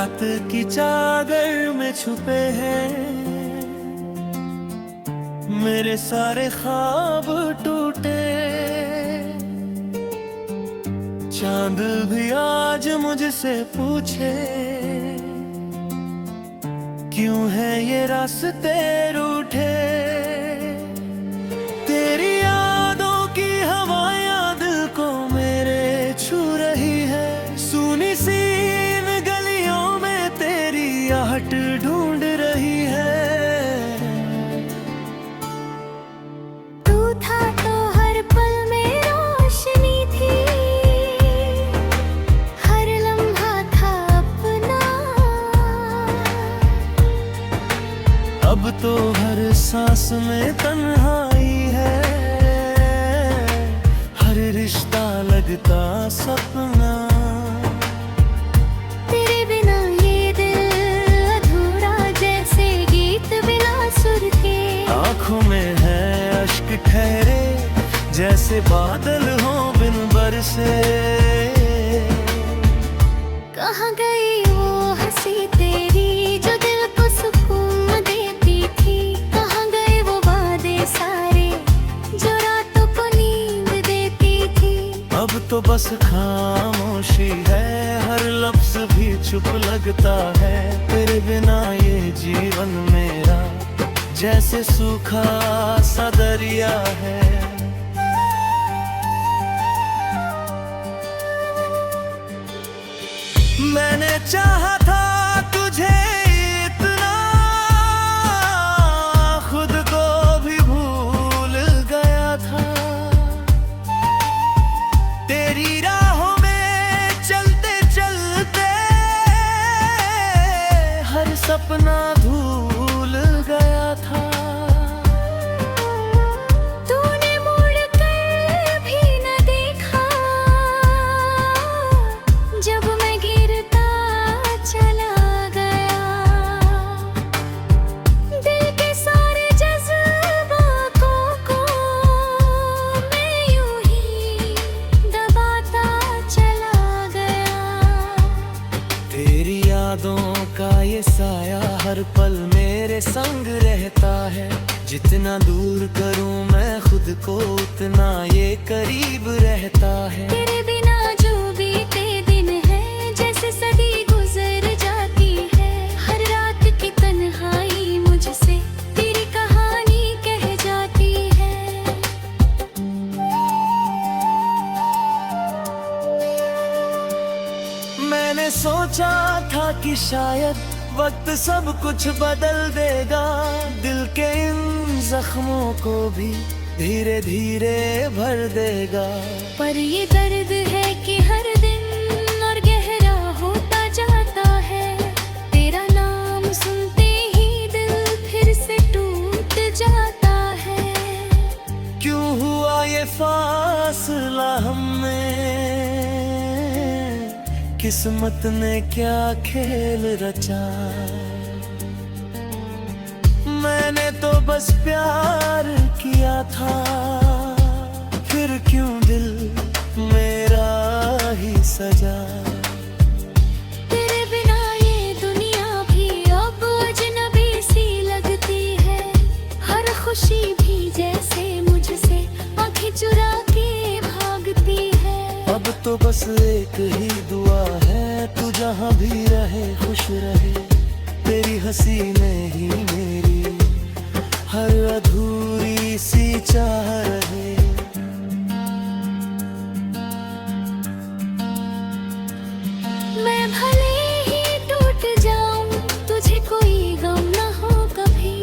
रात की चादर में छुपे हैं मेरे सारे ख्वाब टूटे। चांद भी आज मुझसे पूछे क्यों है ये रास्ते रूठे। तेरी यादों की हवायां दिल को मेरे छू रही है। सुनी सी इन गलियों में तेरी आहट ढूंढ रही है। तू था तो हर पल में रोशनी थी, हर लम्हा था अपना। अब तो हर सांस में तन्हाई है, हर रिश्ता लगता सपना। तेरे बिना ये दिल अधूरा, जैसे गीत बिना सुर के। आँखों में है अश्क ठहरे, जैसे बादल हो बिन बरसे। कहाँ गई वो हंसी तेरी जो दिल को सुकून देती थी। कहाँ गए वो वादे सारे जो रातों को नींद देती थी। अब तो बस खामोशी है, हर लफ्ज भी चुप लगता है। तेरे बिना ये जीवन मेरा जैसे सूखा सा दरिया है। मैंने चाहा था तुझे इतना, खुद को भी भूल गया था। तेरी राहों में चलते चलते हर सपना भूल गया था। तूने मुड़ कर भी न देखा जब मैं गिरता चला गया। दिल के सारे जज्बातों को मैं यूं ही दबाता चला गया। तेरी यादों का ये साया हर पल मेरे संग रहता है। जितना दूर करूं मैं खुद को उतना ये करीब रहता है। तेरे बिना जो बीते दिन है जैसे सदी गुजर जाती है। हर रात की तन्हाई मुझसे तेरी कहानी कह जाती है। मैंने सोचा था कि शायद वक्त सब कुछ बदल देगा। दिल के इन जख्मों को भी धीरे धीरे भर देगा। पर ये दर्द है कि हर दिन और गहरा होता जाता है। तेरा नाम सुनते ही दिल फिर से टूट जाता है। क्यों हुआ ये फासला हमें, किस्मत ने क्या खेल रचा। मैंने तो बस प्यार किया था, फिर क्यों दिल मेरा ही सजा। तेरे बिना ये दुनिया भी अब अजनबी सी लगती है। हर खुशी भी जैसे मुझसे आंखें चुरा के भागती है। अब तो बस एक ही दुआ है, तू जहाँ भी रहे खुश रहे। तेरी हंसी में ही मेरी हर अधूरी सी चाह रहे। मैं भले ही टूट जाऊं तुझे कोई गम न हो कभी।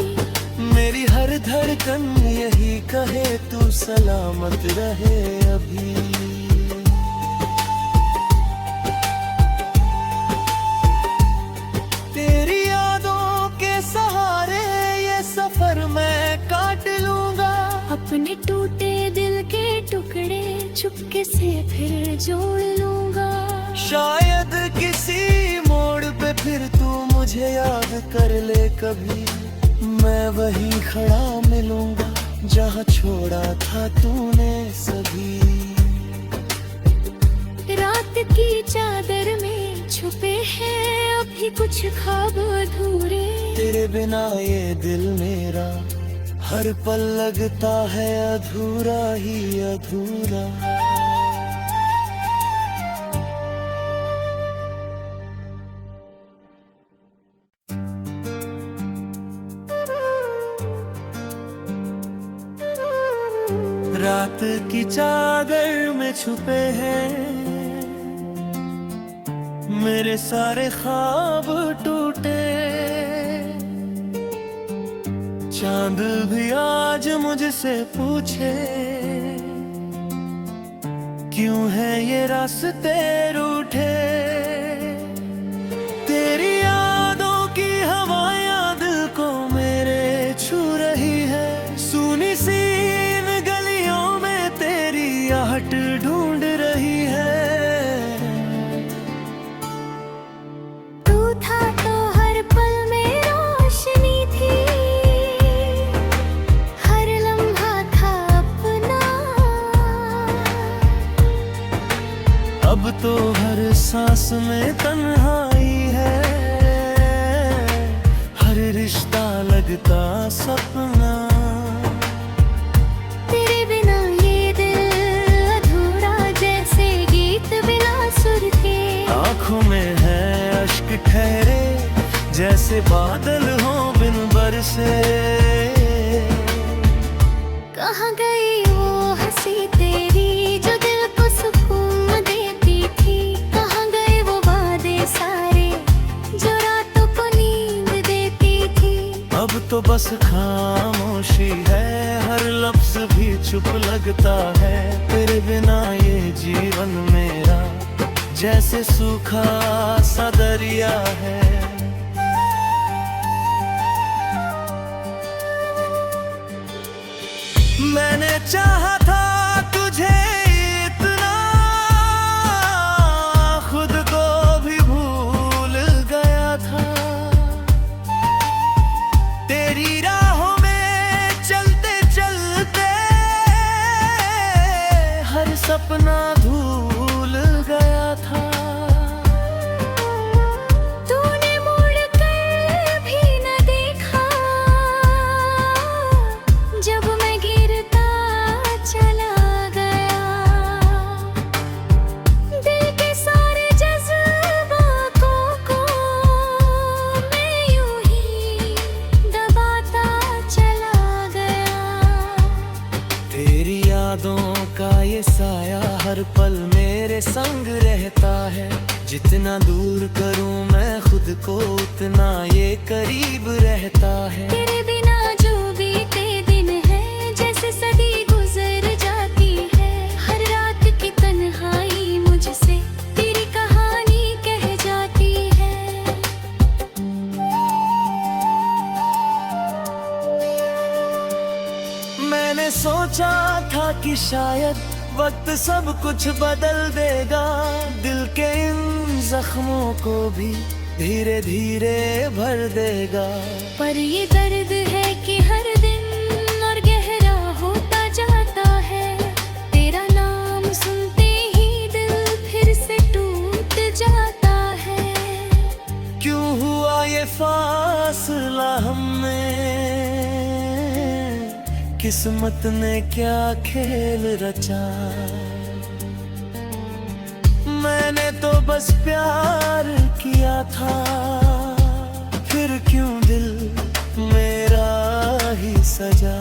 मेरी हर धड़कन यही कहे तू सलामत रहे अभी। तेरी यादों के सहारे ये सफर मैं काट लूंगा। अपने टूटे दिल के टुकड़े चुपके से फिर जोड़ लूंगा। शायद किसी मोड़ पे फिर तू मुझे याद कर ले कभी। मैं वहीं खड़ा मिलूंगा जहाँ छोड़ा था तूने सभी। रात की चादर में छुपे हैं अभी कुछ ख्वाब अधूरे। तेरे बिना ये दिल मेरा हर पल लगता है अधूरा ही अधूरा। रात की चादर में छुपे हैं मेरे सारे ख्वाब टूटे। चांद भी आज मुझसे पूछे क्यों है ये रास्ते रूठे। तेरी यादों की हवायां दिल को मेरे छू रही है। सुनी सी आहट ढूंढ रही है। तू था तो हर पल में रोशनी थी, हर लम्हा था अपना। अब तो हर सांस में तन्हाई है, हर रिश्ता लगता सपना। आँखों में है अश्क ठहरे जैसे बादल हो बिन बरसे। कहाँ गई वो हंसी तेरी जो दिल को सुकून देती थी। कहाँ गए वो वादे सारे जो रातों को नींद देती थी। अब तो बस खामोशी है, हर लफ्ज भी चुप लगता है। तेरे बिना ये जीवन मेरा जैसे सूखा सा दरिया है। मैंने चाहा था तुझे इतना, खुद को भी भूल गया था। तेरी राहों में चलते चलते हर सपना भूल गया था। तूने मुड़ कर भी न देखा जब मैं गिरता चला गया। दिल के सारे जज्बातों को मैं यूं ही दबाता चला गया। तेरी यादों का ये साया हर पल मेरे संग रहता है। जितना दूर करूं मैं खुद को उतना ये करीब रहता है। तेरे बिना जो बीते दिन है जैसे सदी गुजर जाती है। हर रात की तन्हाई मुझसे तेरी कहानी कह जाती है। मैंने सोचा था कि शायद वक्त सब कुछ बदल देगा। दिल के इन जख्मों को भी धीरे धीरे भर देगा। पर ये दर्द है कि हर दिन और गहरा होता जाता है। तेरा नाम सुनते ही दिल फिर से टूट जाता है। क्यों हुआ ये फासला हमें, किस्मत ने क्या खेल रचा। मैंने तो बस प्यार किया था, फिर क्यों दिल मेरा ही सजा।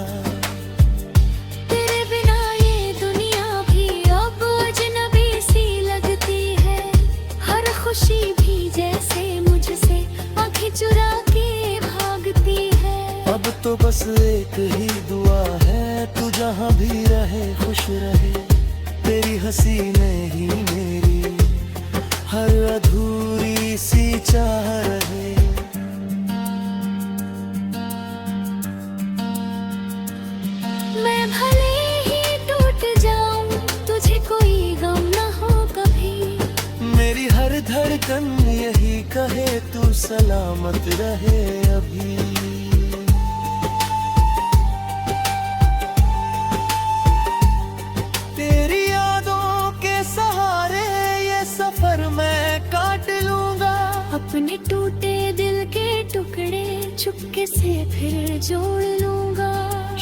तेरे बिना ये दुनिया भी अब अजनबी सी लगती है। हर खुशी भी जैसे मुझसे आंखें चुरा के भागती है। अब तो बस एक ही दुआ है, तू जहाँ भी रहे खुश रहे। तेरी हंसी में ही मेरी हर अधूरी सी चाह रहे। मैं भले ही टूट जाऊं तुझे कोई गम न हो कभी। मेरी हर धड़कन यही कहे तू सलामत रहे अभी। तेरी यादों के सहारे ये सफर मैं काट लूंगा। अपने टूटे किसे फिर जोड़ लूंगा।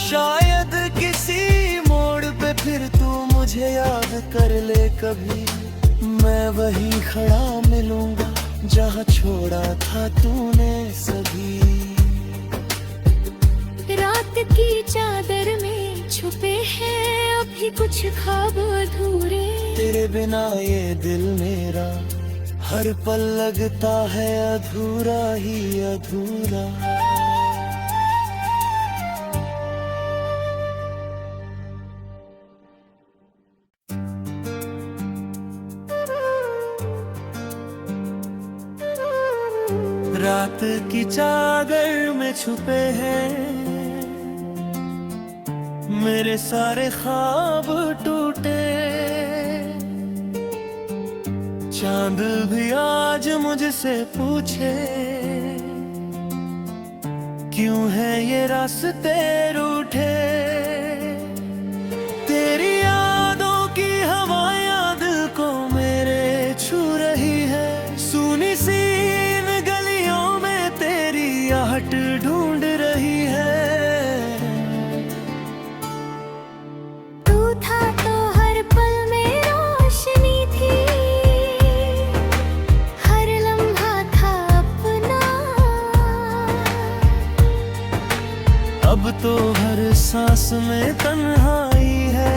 शायद किसी मोड़ पे फिर तू मुझे याद कर ले कभी, मैं वही खड़ा मिलूंगा जहाँ छोड़ा था तूने सभी। रात की चादर में छुपे हैं अभी कुछ ख्वाब अधूरे। तेरे बिना ये दिल मेरा हर पल लगता है अधूरा ही अधूरा। रात की चादर में छुपे हैं मेरे सारे ख्वाब टूटे। चांद भी आज मुझसे पूछे क्यों है ये रास्ते रूठे। तेरी यादों की हवायां दिल को मेरे छू रही है, सुनी सी इन गलियों में तेरी आहट ढूंढ रही है। तू था तो हर पल में रोशनी थी, हर लम्हा था अपना। अब तो हर सांस में तन्हाई है,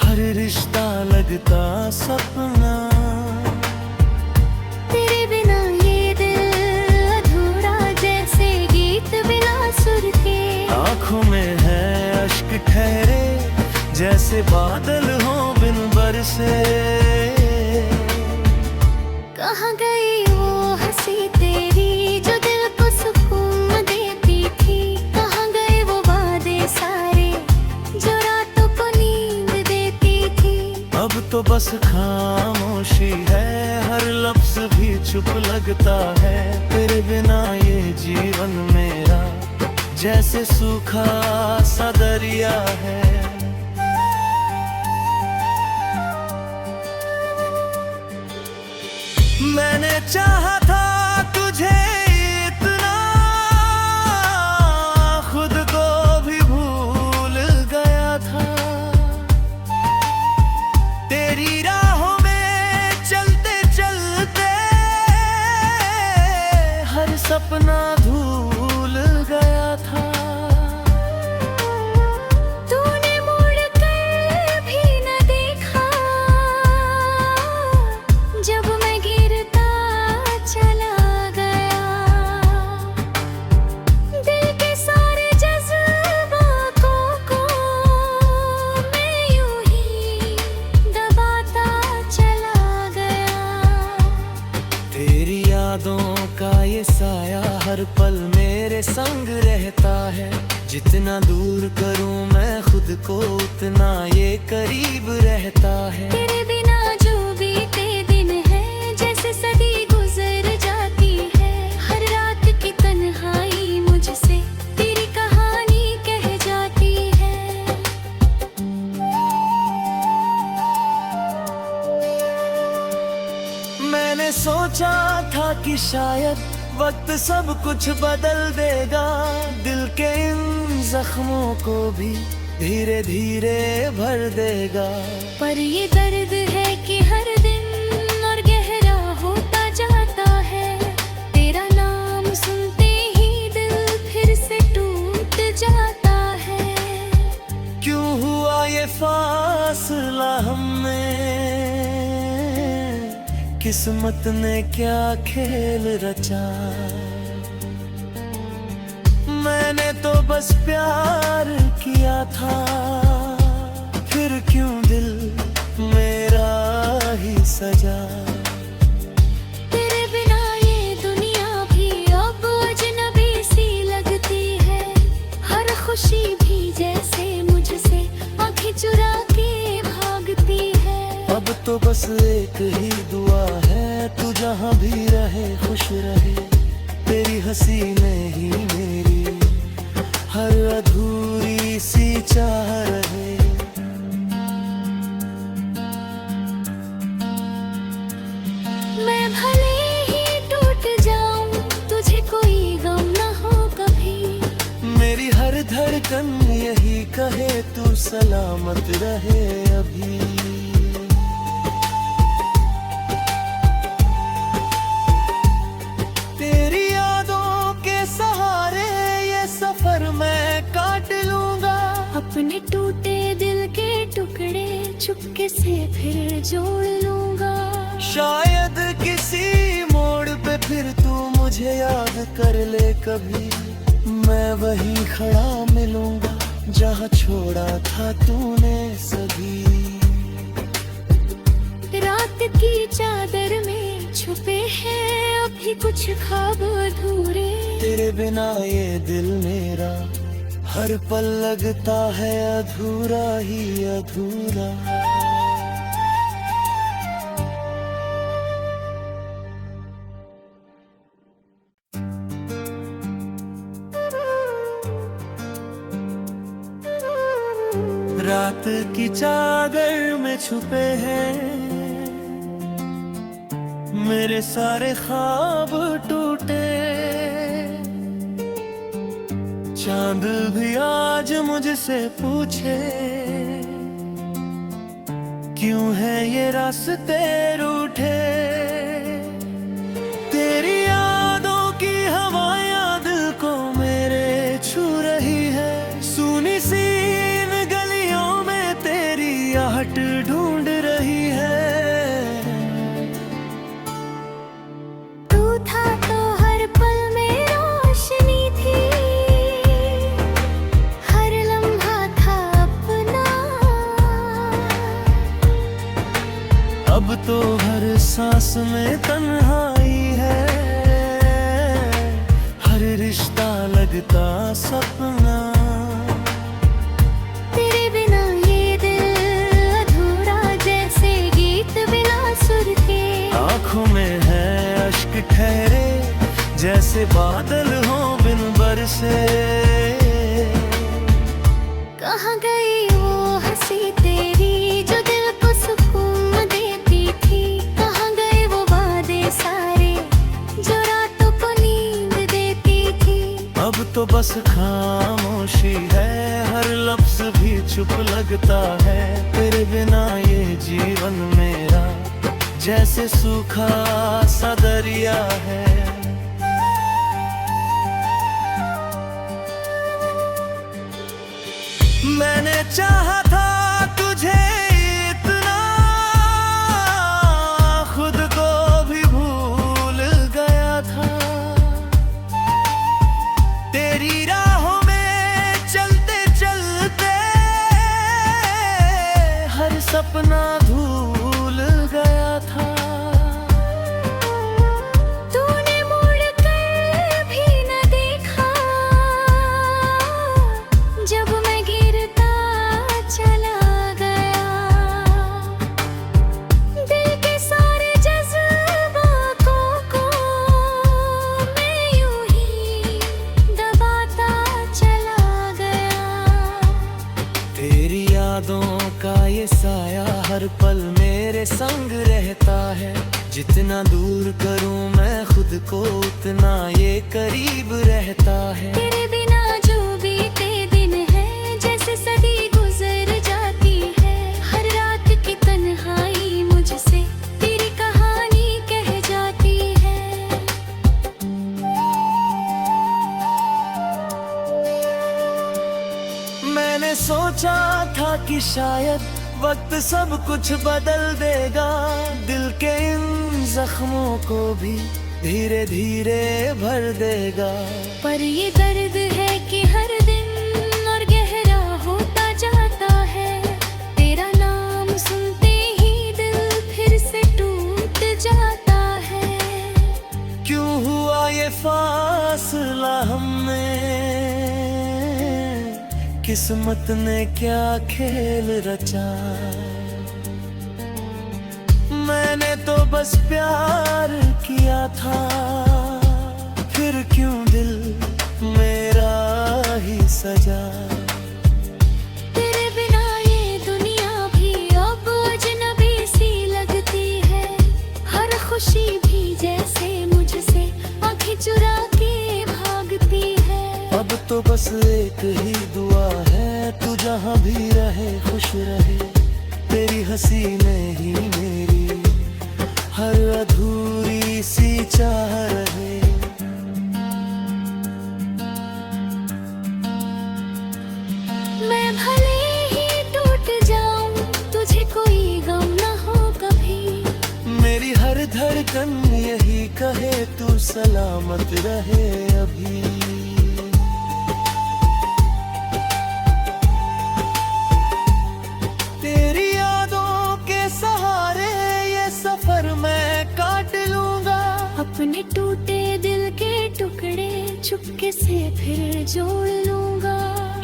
हर रिश्ता लगता सपना। तेरे बिना ये दिल अधूरा जैसे गीत बिना सुर के। आँखों में है अश्क ठहरे जैसे बादल हो बिन बरसे। कहाँ गई वो हंसी तेरी जो दिल को सुकून देती थी। कहाँ गए वो वादे सारे जो रातों को नींद देती थी। अब तो बस खामोशी है, हर लफ्ज भी चुप लगता है। तेरे बिना ये जीवन मेरा जैसे सूखा सा दरिया है। मैंने चाहा था तुझे इतना, खुद को भी भूल गया था। तेरी राहों में चलते चलते हर सपना धूल गया था। तूने मुड़ कर भी न देखा जब मैं गिरता चला गया। दिल के सारे जज्बातों को मैं यूं ही दबाता चला गया। तेरी यादों का ये साया हर पल मेरे संग रहता है। जितना दूर करूं मैं खुद को उतना ये करीब रहता है। तेरे बिना जो बीते दिन है जैसे सदी गुजर जाती है। हर रात की तन्हाई मुझसे तेरी कहानी कह जाती है। मैंने सोचा था कि शायद वक्त सब कुछ बदल देगा, दिल के इन जख्मों को भी धीरे धीरे भर देगा। पर ये दर्द है कि हर दिन और गहरा होता जाता है। तेरा नाम सुनते ही दिल फिर से टूट जाता है। क्यों हुआ ये फासला हमें, किस्मत ने क्या खेल रचा। मैंने तो बस प्यार किया था, फिर क्यों दिल मेरा ही सजा। तेरे बिना ये दुनिया भी अब अजनबी सी लगती है। हर खुशी भी जैसे मुझसे आंखें चुरा के भागती है। अब तो बस एक ही दुआ है, तू जहाँ भी रहे खुश रहे। तेरी हंसी में ही मेरी हर अधूरी सी चाह रहे। मैं भले ही टूट जाऊं तुझे कोई धड़कन यही कहे तू सलामत रहे अभी। तेरी यादों के सहारे ये सफर मैं काट लूंगा। अपने टूटे दिल के टुकड़े चुपके से फिर जोड़ लूंगा। शायद किसी मोड़ पे फिर तू मुझे याद कर ले कभी। मैं वही खड़ा मिलूंगा जहाँ छोड़ा था तूने सभी। रात की चादर में छुपे हैं अभी कुछ ख्वाब अधूरे। तेरे बिना ये दिल मेरा हर पल लगता है अधूरा ही अधूरा। रात की चादर में छुपे हैं मेरे सारे ख्वाब टूटे। चांद भी आज मुझसे पूछे क्यों है ये रास्ते रूठे। तेरी यादों की हवा याद को मेरे छू रही है। सुनी सी इन गलियों में तेरी आहट ढूंढ रही है। तू था तो हर पल में रोशनी थी। हर लम्हा था अपना। अब तो हर सांस में तन्हाई है। हर रिश्ता लगता सपना। तेरे बिना ये दिल अधूरा जैसे गीत बिना सुर के। आँखों में है अश्क ठहरे जैसे बादल हो बिन बरसे। कहाँ गई वो हंसी तेरी जो दिल को सुकून देती थी। कहाँ गए वो वादे सारे जो रातों को नींद देती थी। अब तो बस खामोशी है हर लफ्ज भी चुप लगता है। तेरे बिना ये जीवन मेरा जैसे सूखा सा दरिया है। मैंने चाहा था तुझे इतना खुद को भी भूल गया था। तेरी राहों में चलते चलते हर सपना भूल गया था। तूने मुड़ कर भी न देखा जब मैं गिरता चला गया। दिल के सारे जज्बातों को मैं यूं ही दबाता चला गया। तेरी यादों का ये साया हर पल मेरे संग रहता है। जितना दूर करूं मैं खुद को उतना ये करीब रहता है। तेरे बिना जो बीते दिन है जैसे सदी गुजर जाती है। हर रात की तन्हाई मुझसे तेरी कहानी कह जाती है। मैंने सोचा था कि शायद वक्त सब कुछ बदल देगा। दिल के इन जख्मों को भी धीरे धीरे भर देगा। पर ये दर्द है कि हर दिन और गहरा होता जाता है। तेरा नाम सुनते ही दिल फिर से टूट जाता है। क्यों हुआ ये फासला हमें। किस्मत ने क्या खेल रचा। मैंने तो बस प्यार किया था। फिर क्यों दिल मेरा ही सजा। तेरे बिना ये दुनिया भी अब अजनबी सी लगती है। हर खुशी भी जैसे मुझसे आंखें चुरा के भागती है। अब तो तो बस एक ही दुआ है, तू जहाँ भी रहे खुश रहे, तेरी हंसी में ही मेरी हर अधूरी सी चाह रहे। मैं भले ही टूट जाऊं, तुझे कोई गम न हो कभी। मेरी हर धड़कन यही कहे, तू सलामत रहे अभी। तेरी यादों के सहारे ये सफर मैं काट लूंगा। अपने टूटे दिल के टुकड़े चुपके से फिर जोड़ लूंगा।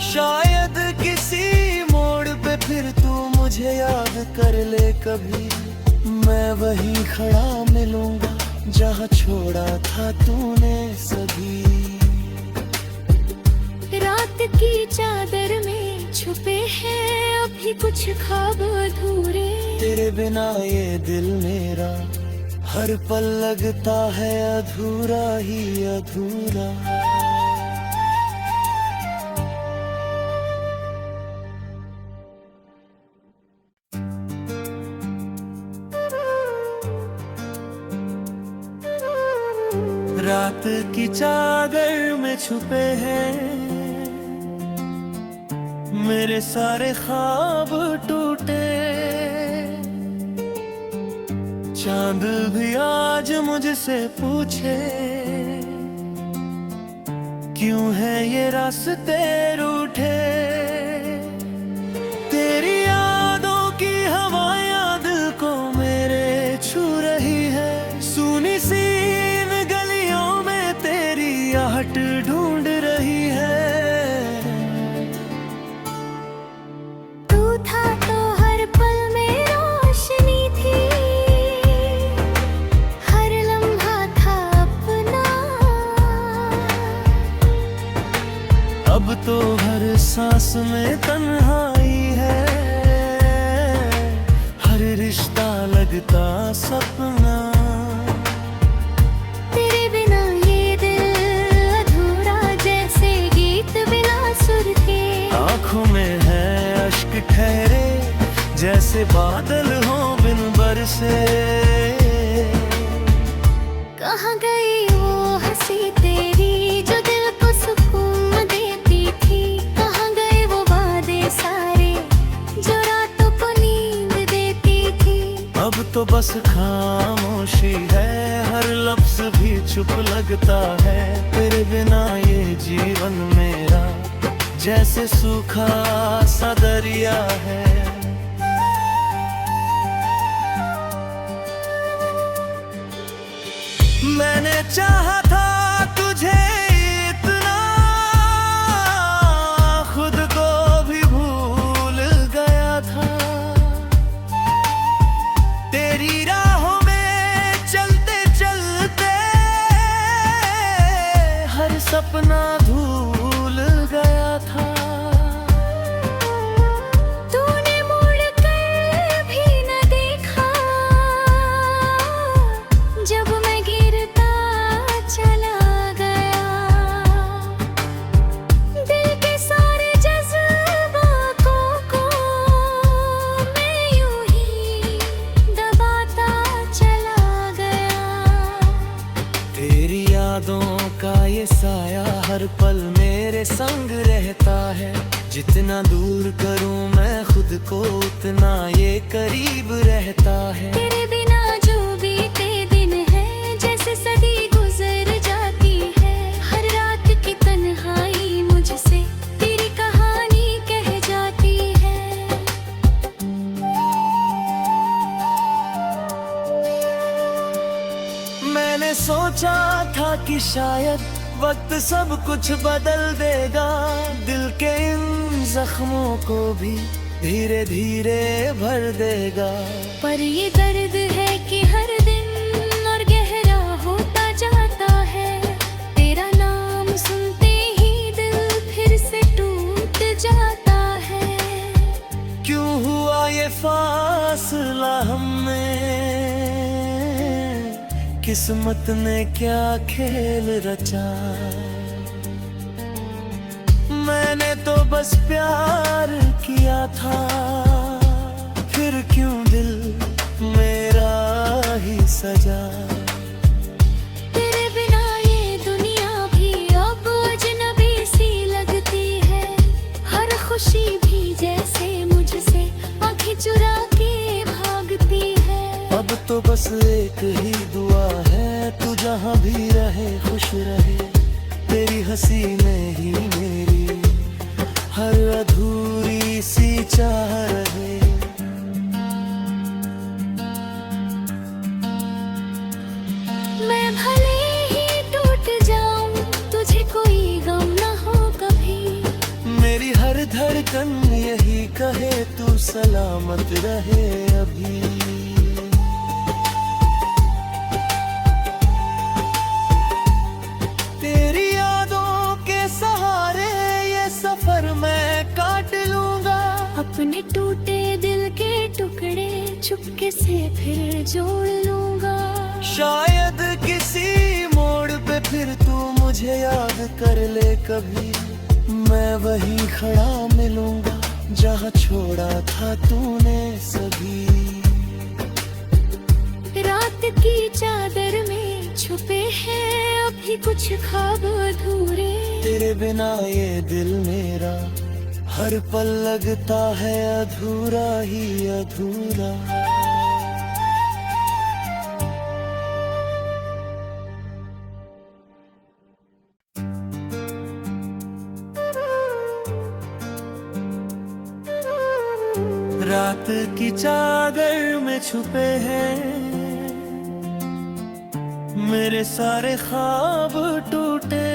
शायद किसी मोड़ पे फिर तू मुझे याद कर ले कभी, मैं वहीं खड़ा मिलूंगा जहाँ छोड़ा था तूने सभी। रात की चादर में छुपे हैं अभी कुछ ख्वाब अधूरे। तेरे बिना ये दिल मेरा हर पल लगता है अधूरा ही अधूरा। रात की चादर में छुपे हैं मेरे सारे ख्वाब टूटे। चांद भी आज मुझसे पूछे, क्यों है ये रास्ते रूठे। तेरी यादों की हवायां दिल को मेरे छू रही है। सुनी सी आहट ढूंढ रही है। तू था तो हर पल में रोशनी थी, हर लम्हा था अपना। अब तो हर सांस में तन्हाई है, हर रिश्ता लगता सपना। आँखों में है अश्क ठहरे, जैसे बादल हो बिन बरसे। कहाँ गई वो हंसी तेरी जो दिल को सुकून देती थी। कहाँ गए वो वादे सारे जो रातों को नींद देती थी। अब तो बस खामोशी है, हर लफ्ज भी चुप लगता है। तेरे बिना ये जीवन मेरा जैसे सूखा सा दरिया है। मैंने चाहा था तुझे इतना, खुद को भी भूल गया था। तेरी राहों में चलते चलते हर सपना भूल गया था। तूने मुड़ कर भी न देखा जब मैं गिरता चला गया। दिल के सारे जज्बातों को मैं यूं ही दबाता चला गया। तेरी यादों का ये साया हर पल मेरे संग रहता है। जितना दूर करूं मैं खुद को उतना ये करीब रहता है। तेरे बिना जो बीते दिन है जैसे सदी गुजर जाती है। हर रात की तन्हाई मुझसे तेरी कहानी कह जाती है। मैंने सोचा था कि शायद वक्त सब कुछ बदल देगा, दिल के इन जख्मों को भी धीरे धीरे भर देगा। पर ये दर्द है कि हर दिन और गहरा होता जाता है। तेरा नाम सुनते ही दिल फिर से टूट जाता है। क्यों हुआ ये फासला हमें, किस्मत ने क्या खेल रचा। मैंने तो बस प्यार किया था, फिर क्यों दिल मेरा ही सजा। तेरे बिना ये दुनिया भी अब अजनबी सी लगती है, हर खुशी भी जैसे मुझसे आंखें चुरा के भागती है। अब तो बस एक ही दुआ है, तू जहाँ भी रहे खुश रहे, तेरी हंसी में ही मेरी हर अधूरी सी चाह रहे। मैं भले ही टूट जाऊं, तुझे कोई गम न हो कभी। मेरी हर धड़कन यही कहे, तू सलामत रहे अभी। तेरी यादों के सहारे ये सफर मैं काट लूंगा, अपने टूटे दिल के टुकड़े चुपके से फिर जोड़ लूंगा। शायद किसी मोड़ पे फिर तू मुझे याद कर ले कभी, मैं वहीं खड़ा मिलूंगा जहाँ छोड़ा था तूने सभी। रात की चादर में छुपे हैं अभी कुछ ख्वाब अधूरे। तेरे बिना ये दिल मेरा हर पल लगता है अधूरा ही अधूरा। रात की चादर में छुपे हैं मेरे सारे ख्वाब टूटे,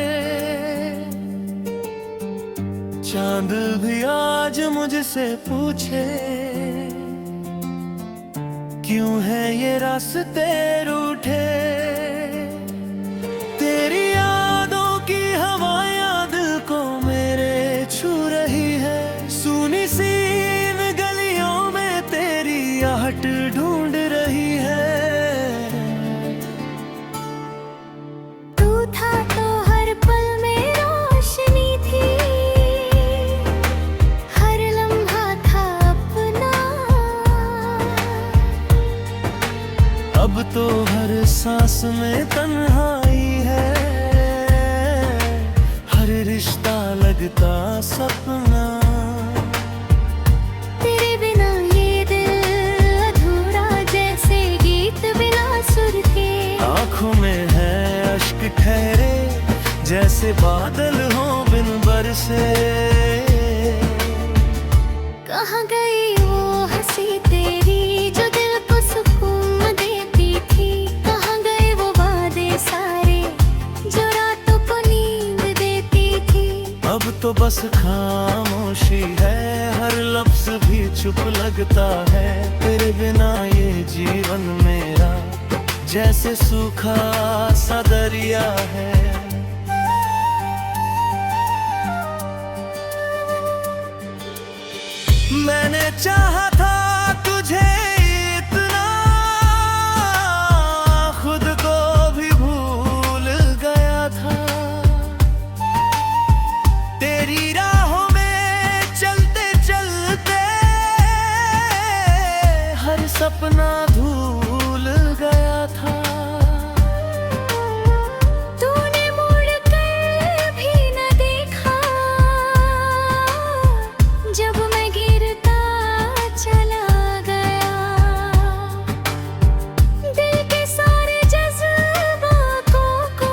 चांद भी आज मुझसे पूछे क्यों है ये रास्ते रूठे। तेरी यादों की हवायां दिल को मेरे छू रही है, सुनी सी इन गलियों में तेरी आहट ढूंढ रही है। तू था तो हर पल में रोशनी थी, हर लम्हा था अपना। अब तो हर सांस में तन्हाई है, हर रिश्ता लगता सपना। तेरे बिना ये दिल अधूरा जैसे गीत बिना सुर के। आँखों में है अश्क ठहरे जैसे बादल हो बिन बरसे। कहाँ गई वो हंसी तेरी जो दिल को सुकून देती थी, कहाँ गए वो वादे सारे जो रातों को नींद देती थी। अब तो बस खामोशी है, हर लफ्ज भी चुप लगता है। तेरे बिना ये जीवन मेरा जैसे सूखा सा दरिया है। मैंने चाहा था तुझे इतना, खुद को भी भूल गया था। तेरी राहों में चलते चलते हर सपना धूल गया था। तूने मुड़ कर भी न देखा जब मैं गिरता चला गया। दिल के सारे जज्बातों को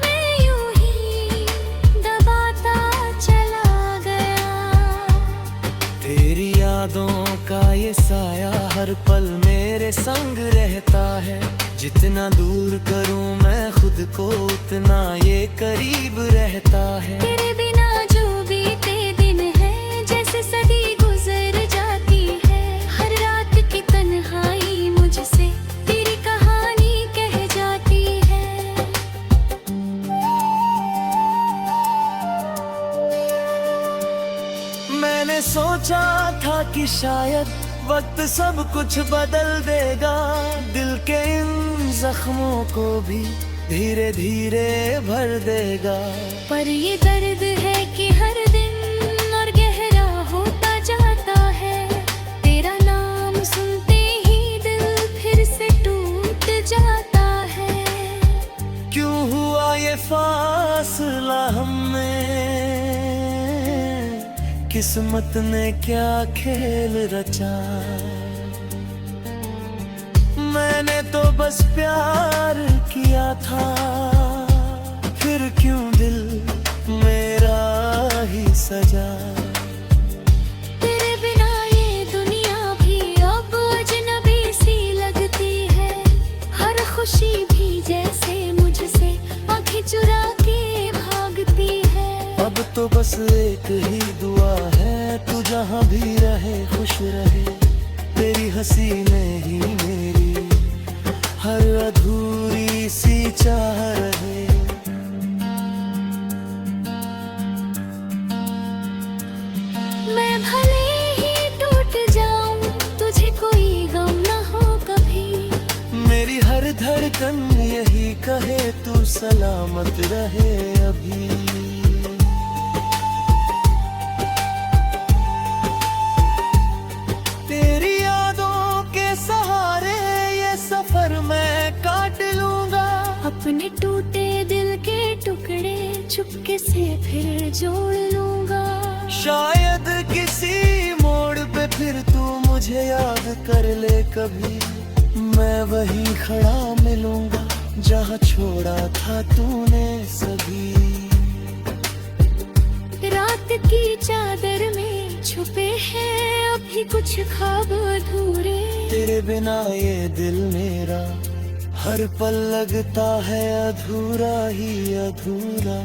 मैं यूं ही दबाता चला गया। तेरी यादों का ये साया हर पल मेरे संग रहता है। जितना दूर करूं मैं खुद को उतना ये करीब रहता है। तेरे बिना जो बीते दिन है जैसे सदी गुजर जाती है, हर रात की तन्हाई मुझसे तेरी कहानी कह जाती है। मैंने सोचा था कि शायद वक्त सब कुछ बदल देगा, दिल के इन जख्मों को भी धीरे धीरे भर देगा। पर ये दर्द है कि किस्मत ने क्या खेल रचा। मैंने तो बस प्यार किया था, फिर क्यों दिल मेरा ही सजा। तेरे बिना ये दुनिया भी अब अजनबी सी लगती है। हर खुशी भी जैसे मुझसे आंखें चुरा के भागती है। अब तो बस एक ही दुआ है, तू जहाँ भी रहे खुश रहे। तेरी हंसी में ही मेरी हर अधूरी सी चाह रहे। मैं भले ही टूट जाऊं, तुझे कोई गम न हो कभी। मेरी हर धड़कन यही कहे, तू सलामत रहे अभी। तेरी यादों के सहारे ये सफर मैं काट लूंगा। अपने टूटे दिल के टुकड़े चुपके से फिर जोड़ लूंगा। शायद किसी मोड़ पे फिर तू मुझे याद कर ले कभी। मैं वहीं खड़ा मिलूंगा जहाँ छोड़ा था तूने सभी। रात की चादर में छुपे हैं अभी कुछ ख्वाब अधूरे। तेरे बिना ये दिल मेरा हर पल लगता है अधूरा ही अधूरा।